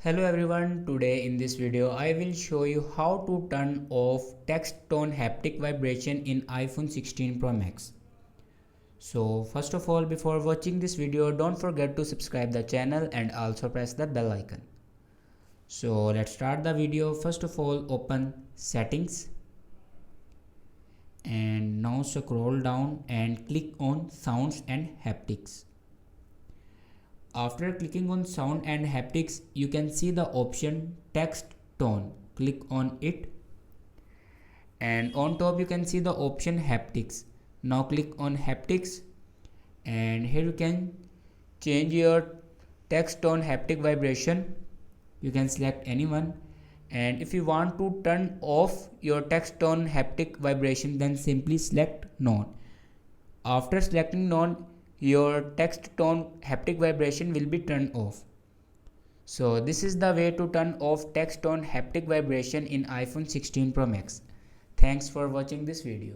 Hello everyone, today in this video I will show you how to turn off text tone haptic vibration in iPhone 16 Pro Max. So first of all, before watching this video, don't forget to subscribe the channel and also press the bell icon. So let's start the video. First of all, open settings and now scroll down and click on sounds and haptics. After clicking on sound and haptics, you can see the option text tone. Click on it and on top you can see the option haptics. Now click on haptics and here you can change your text tone haptic vibration. You can select anyone, and if you want to turn off your text tone haptic vibration, then simply select none. After selecting none, your text tone haptic vibration will be turned off. So this is the way to turn off text tone haptic vibration in iPhone 16 Pro Max. Thanks for watching this video.